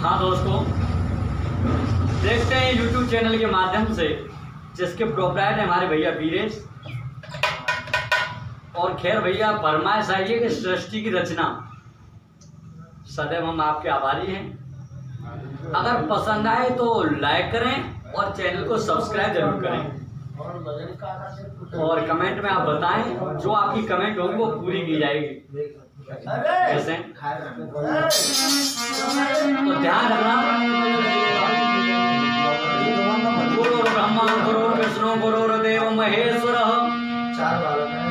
हाँ दोस्तों, देखते हैं YouTube चैनल के माध्यम से, जिसके प्रोपराइटर हमारे भैया वीरेश। और खैर भैया, फरमाइश आई है कि सृष्टि की रचना, सदैव हम आपके आभारी हैं। अगर पसंद आए तो लाइक करें और चैनल को सब्सक्राइब जरूर करें। और कमेंट में आप बताएं, जो आपकी कमेंट होगी वो पूरी की जाएगी। कैसे तो ध्यान रखना, गुरु ब्रह्मा गुरु विष्णु गुरुर्देव महेश्वर,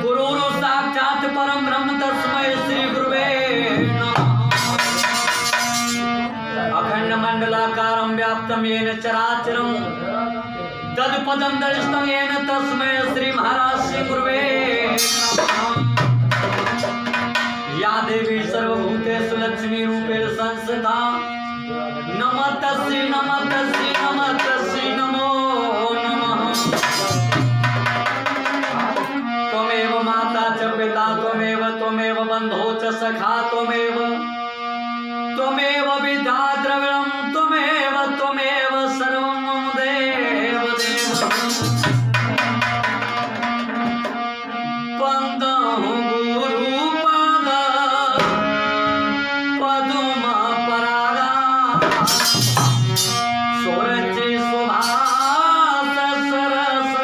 गुरु साक्षात परम ब्रह्म तस्मै श्री गुरुवे नमः। अखंड मंडलाकारं व्याप्तं येन चराचरं तत्पदं दर्शितं येन तस्मै श्री महाराज श्री गुरुवे नमः। या देवी सर्वभूतेषु लक्ष्मी रूपेण संस्थिता, नमस्तस्यै नमस्तस्यै नमस्तस्यै नमो नमः। त्वमेव माता च पिता त्वमेव बन्धो च सखा त्वमेव विद्या द्रविणं त्वमेव सर्वं मम देव देव। वन्दं गुरुपद पदुम परागा, सुरचि सुभाष सरस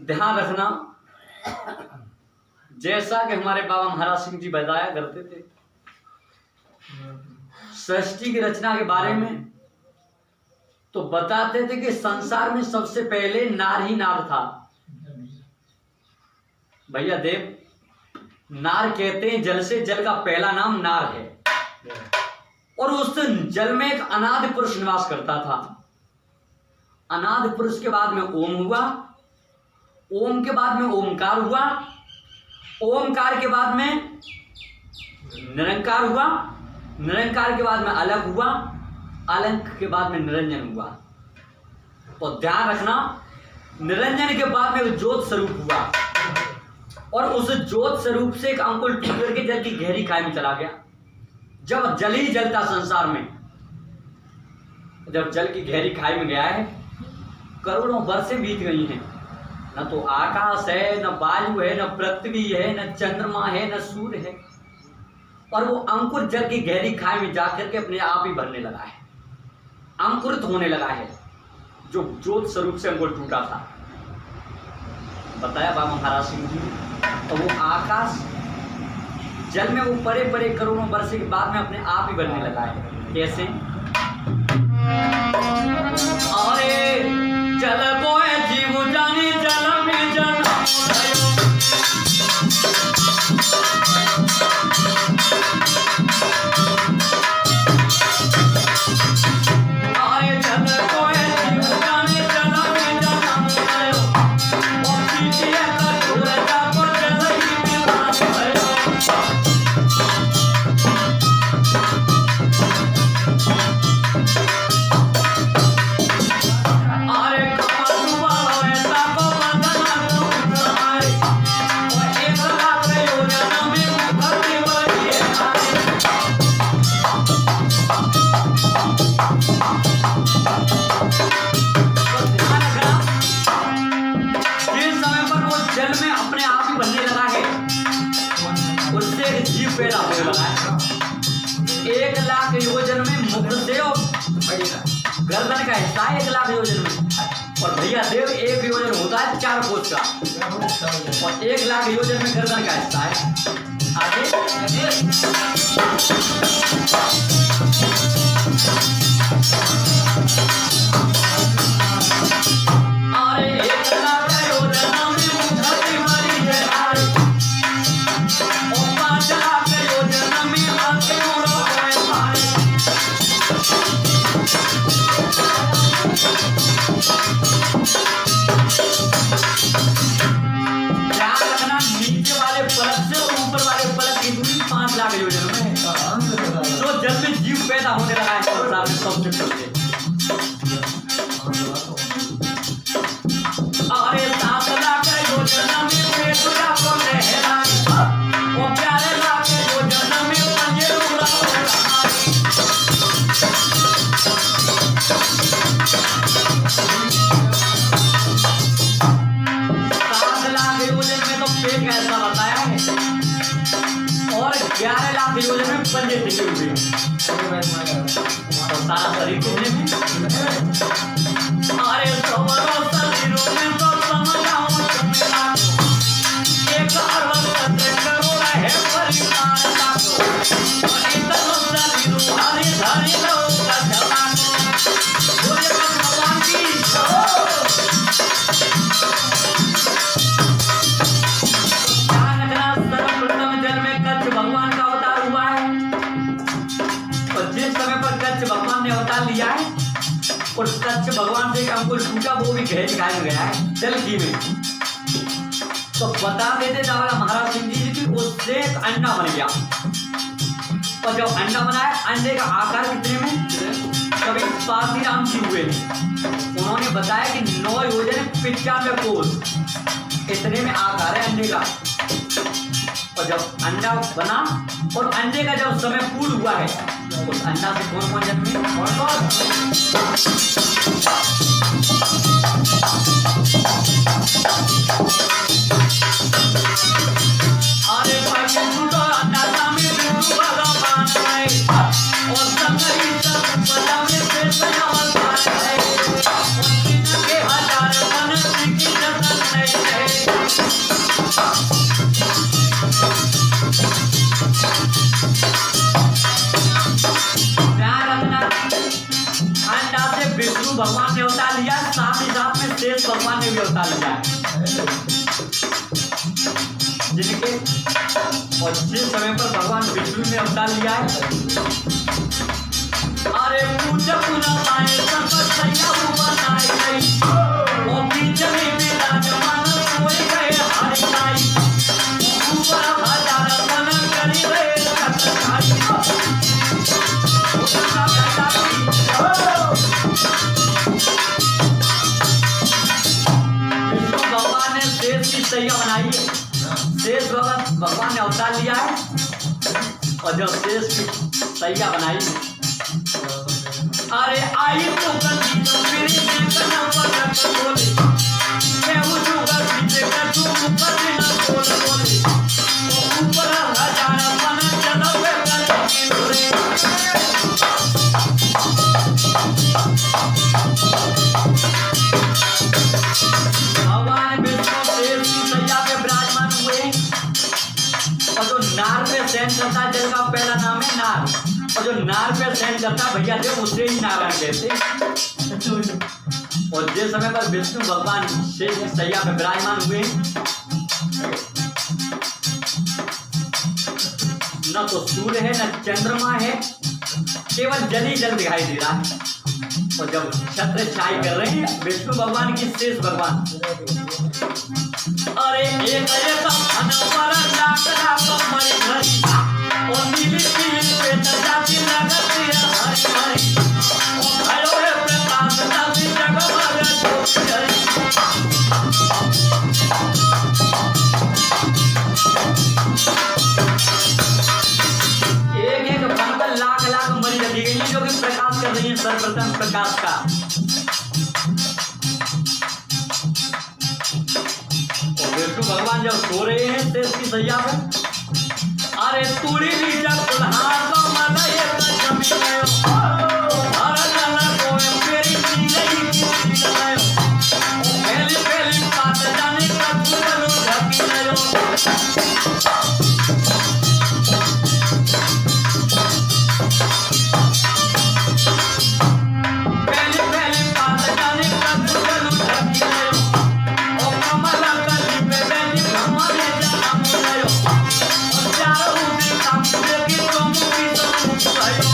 ध्यान रखना। जैसा कि हमारे बाबा महाराज सिंह जी बताया करते थे सृष्टि की रचना के बारे में, तो बताते थे कि संसार में सबसे पहले नार ही नार था। भैया देव, नार कहते हैं जल से, जल का पहला नाम नार है। और उस जल में एक अनादि पुरुष निवास करता था। अनादि पुरुष के बाद में ओम हुआ, ओम के बाद में ओमकार हुआ, ओमकार के बाद में निरंकार हुआ, निरंकार के बाद में अलग हुआ, अलग के बाद में निरंजन हुआ। तो ध्यान रखना, निरंजन के बाद में ज्योत स्वरूप हुआ। और उस ज्योत स्वरूप से एक अंकुर टूट करके जल की गहरी खाई में चला गया। जब जल ही जलता संसार में, जब जल की गहरी खाई में गया है, करोड़ों वर्षें बीत गई हैं। न तो आकाश है, न वायु है, न पृथ्वी है, न चंद्रमा है, न सूर्य है। और वो अंकुर जल की गहरी खाई में जाकर के अपने आप ही भरने लगा है, अंकुरित होने लगा है, जो ज्योत स्वरूप से अंकुर टूटा था। बताया बाबा महाराज सिंह जी। तो वो आकाश जल में वो परे परे करोड़ों वर्ष के बाद में अपने आप ही बनने लगा है। कैसे? अरे जल को जीव जाने जल में जल पैदा होने लगा है। 1 लाख योजन में मुख से और गर्दन का हिस्सा है 1 लाख योजन में, और भैया देव 1 योजन होता है 4 कोस का, और 1 लाख योजन में गर्दन का हिस्सा है। आगे अरे 1 लाख योजन में मुखती मरी है हाय, और 5 लाख योजन में आके मोरो है भाई। ध्यान रखना, नीचे वाले पलक से ऊपर वाले पलक की दूरी 5 लाख योजन में है। जो जल में जीव पैदा होने लगा है संसार में सबसे पहले। अरे 7 लाख योजन में पेटुरा को लहरा, और 11 लाख योजन में पंजे उड़ा उड़ा। 7 लाख योजन में तो पेट का ऐसा बताया है, और 11 लाख योजन में पंजे टिके हुए हैं, और सारा शरीर कितने में? अरे सवरों शरीरों में तो समझाओ मेरा को, 1 अरब 17 करोड़ है परिवार का को, और इतना शरीरों हरी धरी लोग का जमा को। बोले भगवान की सर्वप्रथम जल में कच्छ भगवान का अवतार हुआ है, और जिस समय पर कच्छ भगवान ने अवतार लिया है, और कच्छ भगवान से अंकुर टूटा वो भी गहरी खाई में गया है जल की में। तो बता देते जाओ महाराज सिंह जी की उससे एक अंडा बन गया, और जब अंडा बना है अंडे का आकार कितने में? कभी पार्थी राम जी हुए उन्होंने बताया कि 9 योजन 95 कोस इतने में आकार है अंडे का। और जब अंडा बना और अंडे का जब समय पूर्ण हुआ है, उस अंडा से कौन कौन जन्मे? अरे भाई छूटो अंडा में भगवान है, और संगरी सब बजावे से सजावल है, और के 1000 मन की जगत नहीं है। अंडा से विष्णु भगवान ने अवतार लिया, साथ ही साथ में शेष भगवान ने भी अवतार लिया है, जिनके और जिस समय पर भगवान विष्णु ने अवतार लिया है। अरे पूजा पुना पाए सैया बनाई गई, और बीच में विराजमान सोई गए हरि भाई, ऊपर 1000 मन करी गए कटकाई। विष्णु भगवान ने शेष की सैया बनाई है, शेष भगवान ने अवतार लिया है, और जब शेष की सैया बनाई, अरे आई तो गलती तो मेरी देखना पड़ता बोले, मैं उठूंगा पीछे कर तू ऊपर ना बोल बोले, तो ऊपर 1000 मन चलो वे करके बोले। भगवान विष्णु शेष की सैया पे विराजमान हुए, और जो नार पे शयन करता है जल का पहला नाम है नार, और जो नार पे शयन करता है भैया देव उसे ही नारायण कहते। और जिस समय पर विष्णु भगवान शेष की सैया पे विराजमान हुए, न तो सूर्य है न चंद्रमा है, केवल जल ही जल दिखाई दे रहा है। और जब छत्र छाई कर रहे हैं विष्णु भगवान की शेष भगवान, अरे एक पर लाकड़ा कमर घड़ी, और नीली पीली पे जाती लगती है हरी हरी, और भयो है प्रकाश जाती जगमग ज्योति। एक फल पर लाख लाख मरी रखी गई जो कि प्रकाश कर रही है सर्वप्रथम प्रकाश का। और विष्णु भगवान जब सो रहे हैं शेष की सैया पर, अरे तुड़ी ली जब कुल्हा कमल एक जमीन हर नला कोई मेरी नीलई की नीलयो पहली पहली बात जाने का गुरु ढकीलयो पहली पहली बात जाने का गुरु ढकीलयो ओ कमल कली पे बैठी ब्रह्मा ने जन्म लियो और चारों दिन काम देखी तुम की सब भयो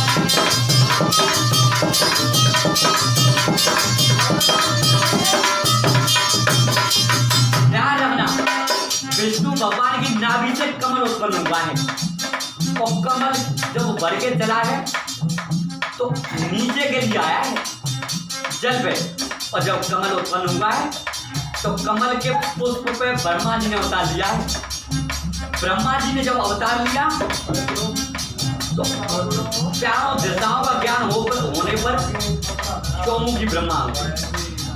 ध्यान रखना विष्णु भगवान की नाभि से कमल उत्पन्न हुआ है और कमल जब भर के चला है तो नीचे के लिए आया है जल पे और जब कमल उत्पन्न हुआ है तो कमल के पुष्प पे ब्रह्मा जी ने अवतार लिया है। ब्रह्मा जी ने जब अवतार लिया तो चारों दिशाओं का ज्ञान होने पर चौमुखी ब्रह्मा हुए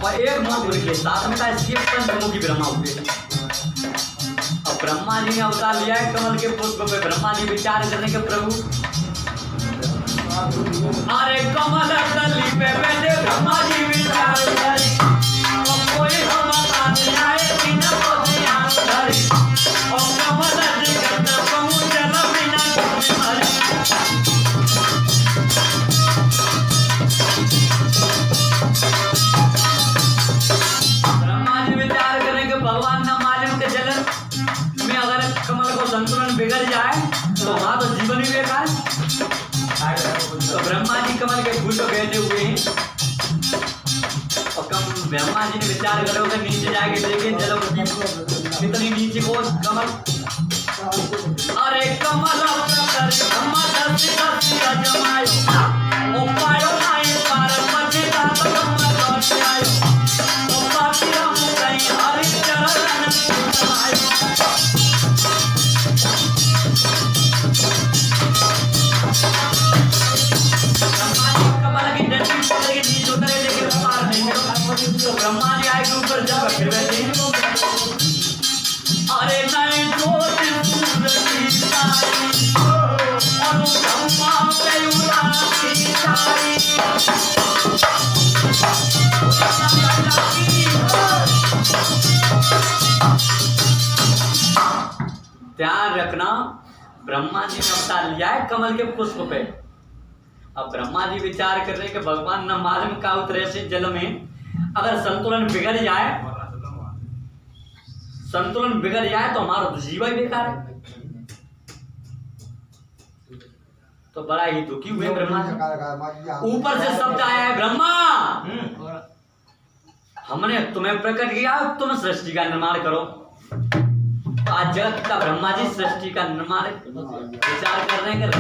और एक मुख उनके साथ में था इसलिए पंचमुखी ब्रह्मा हुए। अब ब्रह्मा जी ने अवतार लिया है कमल के पुष्प पे ब्रह्मा जी विचार करने के प्रभु अरे कमल कली पे बैठे ब्रह्मा जी विचार करी और कोई हम साथ आए बिना को ध्यान धरी और कमल जी करता कहूँ जल बिना कभी मरी ब्रह्मा जी विचार करें कि भगवान न मालूम के जल में अगर कमल को संतुलन बिगड़ जाए तो वहां तो जीवन ही बेकार। तो ब्रह्मा जी कमल के फूल पे बैठे हुए हैं और ब्रह्मा जी ने विचार करो कि नीचे जाके देखें जल कितनी नीचे को कमल अरे कमल ब्रह्मा धरती जमायो ओ पायो नाई पार्वती का कमल लौट आयो ओ पापी राम कहीं हरि चरण समायो कमल की डंडी पकड़ के नीचे उतरे लेकिन पार नहीं मिला तो ब्रह्मा जी आए के ऊपर जब फिर बैठे अरे नहीं जोत सूरज की तारी और ब्रह्मा पे उड़ाती तारी ध्यान रखना ब्रह्मा जी ने अवतार लिया है कमल के पुष्प पे। अब ब्रह्मा जी विचार कर रहे हैं कि भगवान न मालूम का उतरे से जल में अगर संतुलन बिगड़ जाए तो हमारा जीवन बेकार है। तो बड़ा ही दुखी हुए ब्रह्मा जी। ऊपर से शब्द आया है ब्रह्मा हमने तुम्हें प्रकट किया तुम सृष्टि का निर्माण करो। आज जगत का ब्रह्मा जी सृष्टि का निर्माण विचार कर रहे हैं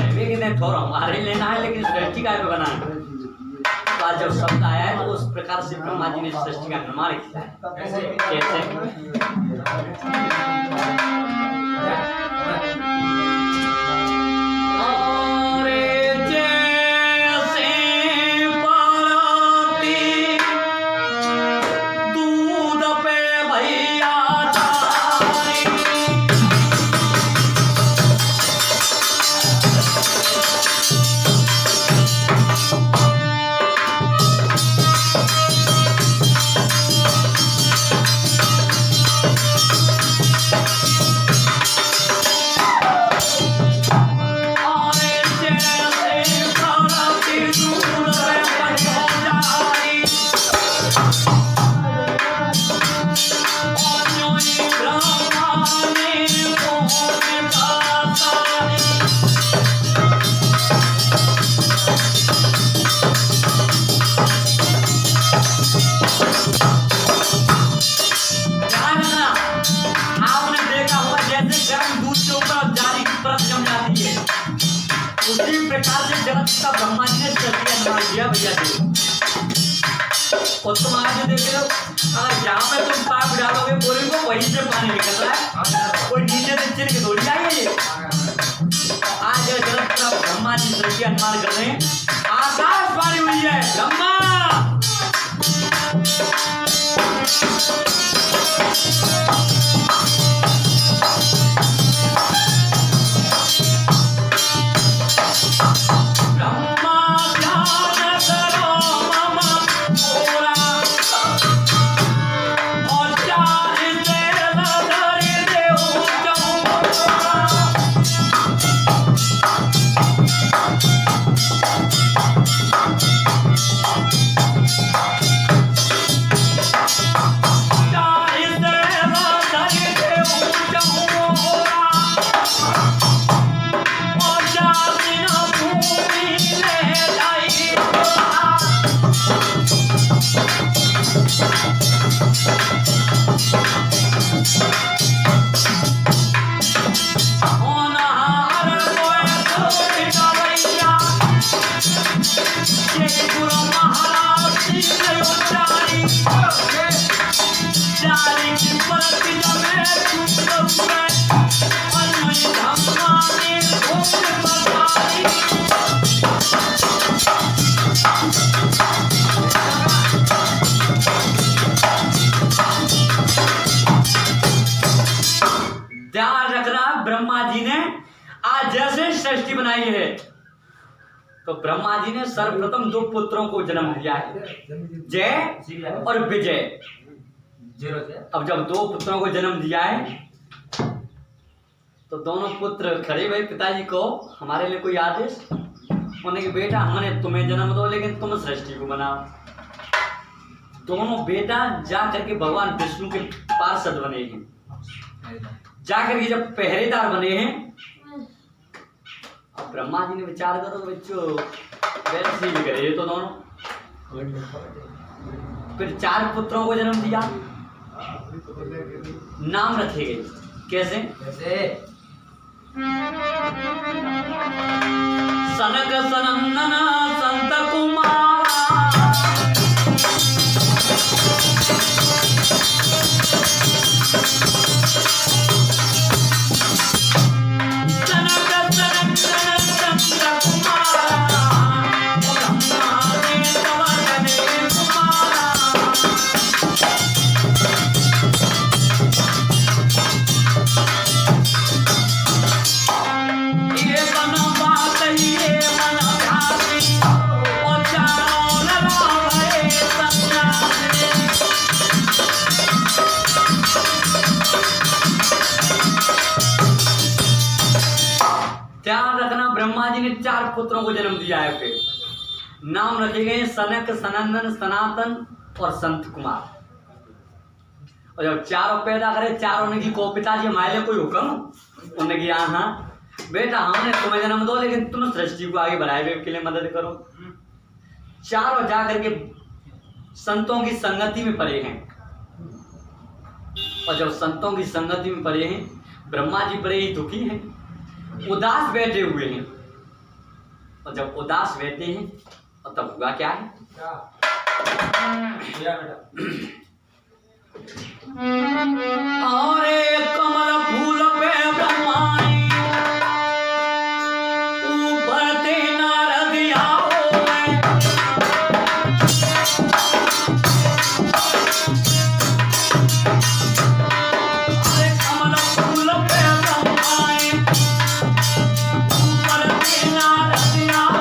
थोड़ा हमारे लेना है लेकिन सृष्टि का बनाना। तो आज जब शब्द आया है तो उस प्रकार से ब्रह्मा जी ने सृष्टि का निर्माण किया है। कैसे उसी प्रकार से जगत का ब्रह्मा जी ने सृष्टि का निर्माण किया भैया जी। और तुम आज देख रहे हो अगर यहाँ पे तुम पाप डालोगे बोरे को वहीं से पानी निकल रहा है कोई नीचे से चिर के थोड़ी आएगी। आज जगत का ब्रह्मा जी सृष्टि का निर्माण कर रहे हैं आकाशवाणी हुई है ब्रह्मा ध्यान रखना, ब्रह्मा जी ने आज जैसे सृष्टि बनाई है तो ब्रह्मा जी ने सर्वप्रथम 2 पुत्रों को जन्म दिया है, जय और विजय। अब जब 2 पुत्रों को जन्म दिया है तो दोनों पुत्र खड़े हुए पिताजी को, हमारे लिए कोई आदेश? उन्होंने कि बेटा हमने तुम्हें जन्म दो लेकिन तुम सृष्टि को बनाओ। दोनों बेटा जा करके भगवान विष्णु के पार्षद बने हैं, जाकर के जब पहरेदार बने हैं। अब ब्रह्मा जी ने विचार करो बच्चों वैसे ही करे ये तो दोनों। फिर 4 पुत्रों को जन्म दिया, नाम रखे गए। कैसे? सनक सनंदन संत कुमारा, सनक सनंदन संत कुमारा, ब्रह्मा ने तवने कुमारा। ध्यान रखना, ब्रह्मा जी ने 4 पुत्रों को जन्म दिया है। फिर नाम रखे गए सनक, सनंदन, सनातन और संत कुमार। और जब 4 पैदा करे, 4 ने की को पिताजी हमारे लिए कोई हुक्म? उन्होंने की हाँ बेटा हमने तुम्हें जन्म दो लेकिन तुम सृष्टि को आगे बढ़ाए के लिए मदद करो। 4 जा करके संतों की संगति में पड़े हैं। और जब संतों की संगति में पड़े हैं, ब्रह्मा जी बड़े ही दुखी हैं, उदास बैठे हुए हैं। और जब उदास बैठे हैं और तब हुआ क्या है? और कमल फूल पे ब्रह्माई ऊपर ते नारद आओ। कमल फूल पे ब्रह्माई ऊपर ते नारद आओ।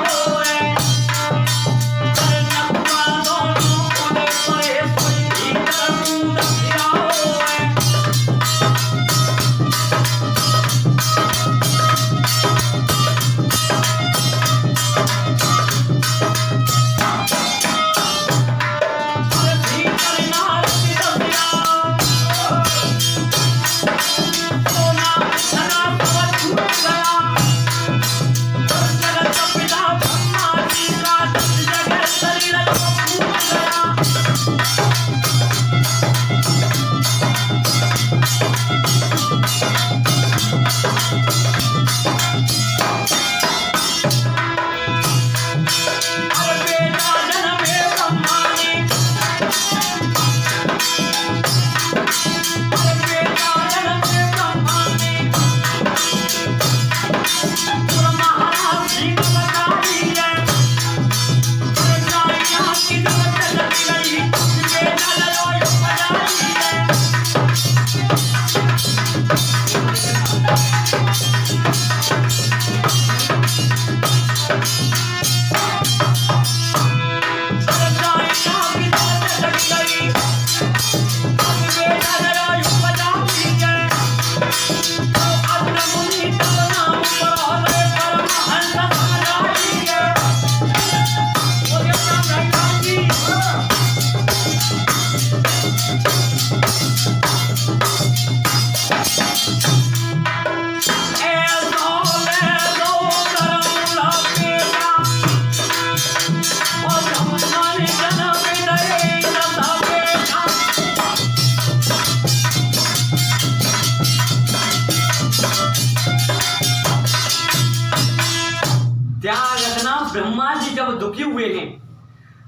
ब्रह्मा जी जब दुखी हुए हैं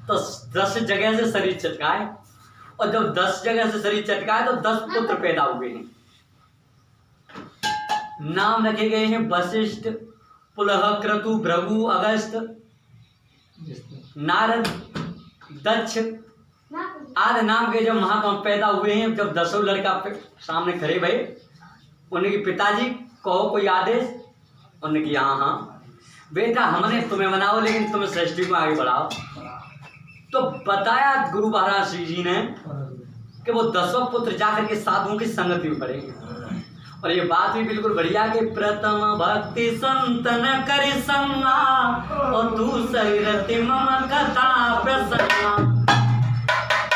तो 10 जगह से शरीर चटकाए और जब 10 जगह से शरीर चटका है तो 10 पुत्र पैदा हुए हैं। नाम रखे गए हैं वशिष्ठ, पुलह, क्रतु, भृगु, अगस्त, नारद, दक्ष आदि नाम के जब महात्मा पैदा हुए हैं। जब 10 लड़का सामने खड़े भये, उनके पिताजी कहो कोई आदेश, उन्होंने कहा हाँ बेटा हमने तुम्हें बनाओ लेकिन तुम्हें सृष्टि को आगे बढ़ाओ। तो बताया गुरु महाराज श्री जी ने कि वो 10 पुत्र जाकर के साधुओं की संगति में पड़ेंगे। और ये बात भी बिल्कुल बढ़िया कि प्रथम भक्ति संतन कर संगा और दूसरी रति मम कथा प्रसन्ना।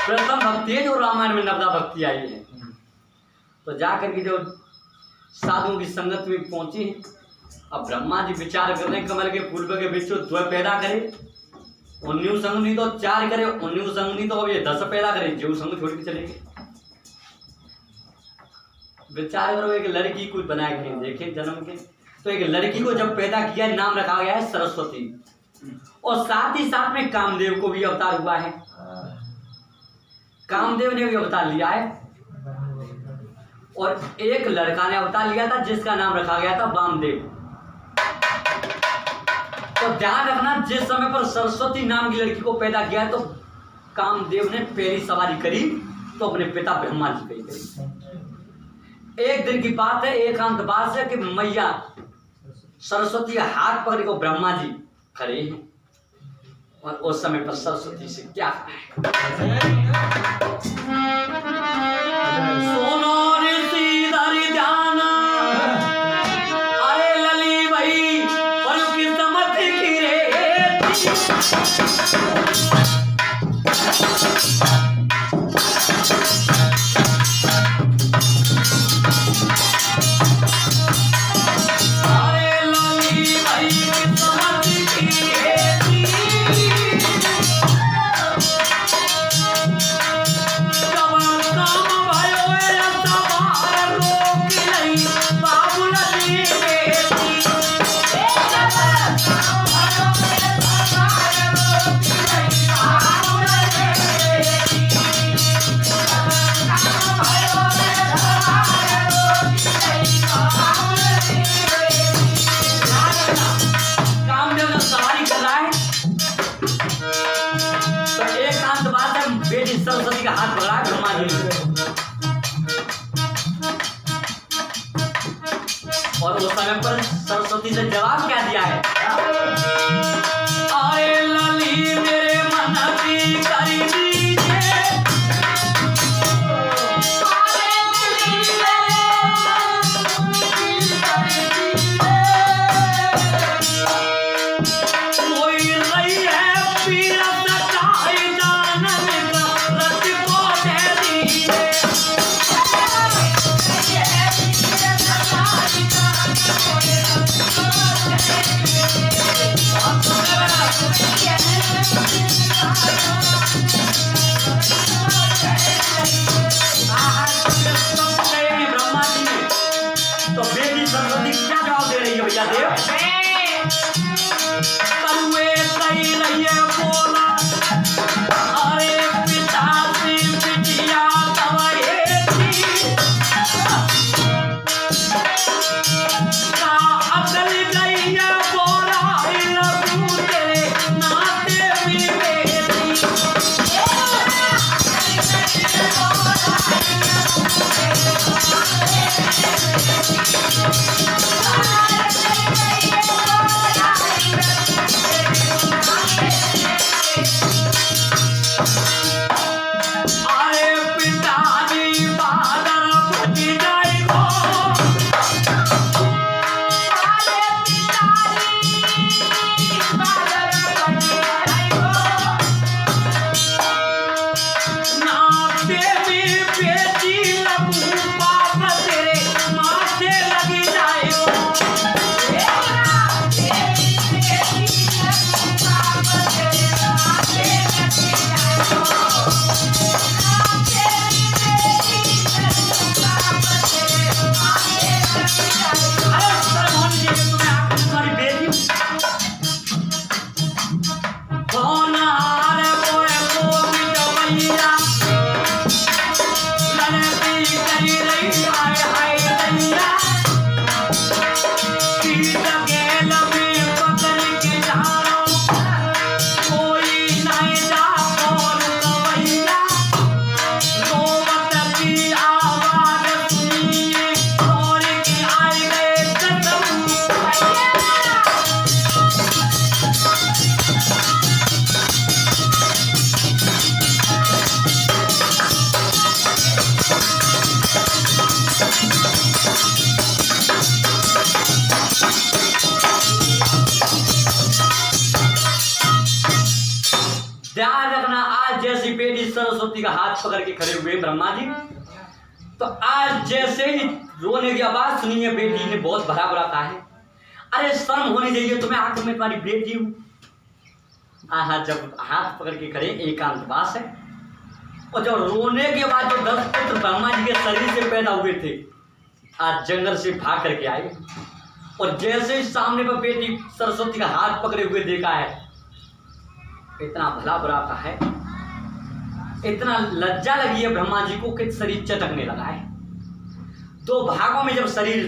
प्रथम भक्ति है जो रामायण में नवदा भक्ति आई है। तो जाकर के जो साधुओं की संगत में पहुंची, अब ब्रह्मा जी विचार कर रहे कमल के फूल के बीच द्वय पैदा करे, 19 संगनी तो 4 करे, 19 संगनी तो अब ये 10 पैदा करे, जो संग छोड़ के चले गए। विचार करो एक लड़की को बनाया के देखे जन्म के, तो एक लड़की को जब पैदा किया नाम रखा गया है सरस्वती, और साथ ही साथ में कामदेव को भी अवतार हुआ है। कामदेव ने भी अवतार लिया है और एक लड़का ने अवतार लिया था जिसका नाम रखा गया था वामदेव। तो ध्यान रखना जिस समय पर सरस्वती नाम की लड़की को पैदा किया है तो कामदेव ने पहली सवारी करी तो अपने पिता ब्रह्मा जी की करी। एक दिन की बात है, एकांत बात है कि मैया सरस्वती हाथ पकड़ को ब्रह्मा जी खड़े हैं और उस समय पर सरस्वती से क्या सोनो ऋषि धरि ध्यान, अरे लली भाई पर की समझ की रे। सरस्वती का हाथ पकड़ा ब्रह्मा जी ने और उस समय पर सरस्वती से जवाब क्या दिया है, अरे लली मेरे मन की करी दीजिए, कोई रही है पीड़ा ब्रह्मा जी ने। तो बेटी सरस्वती क्या जवाब दे रही है भैया देव, करुए सही रहिए बोला, अरे पिता से बिटिया तवाए का अकल गैया बोला लबू तेरे नाते भी बेटी। सरस्वती का हाथ पकड़ के खड़े हुए ब्रह्मा जी। तो आज जैसे ही रोने की आवाज सुनी है बेटी ने बहुत भरा भरा कहा है, अरे शर्म होनी चाहिए तुम्हें, आंख में तुम्हारी बेटी हूं। आहा, जब हाथ पकड़ के खड़े एकांतवास है, और जब रोने के बाद जो 10 पुत्र ब्रह्मा जी के शरीर से पैदा हुए थे आज जंगल से भाग करके आए, और जैसे ही सामने पर बेटी सरस्वती का हाथ पकड़े हुए देखा है, इतना भला बुरा का है, इतना लज्जा लगी है ब्रह्मा जी को कि शरीर चटकने लगा है। 2 भागों में जब शरीर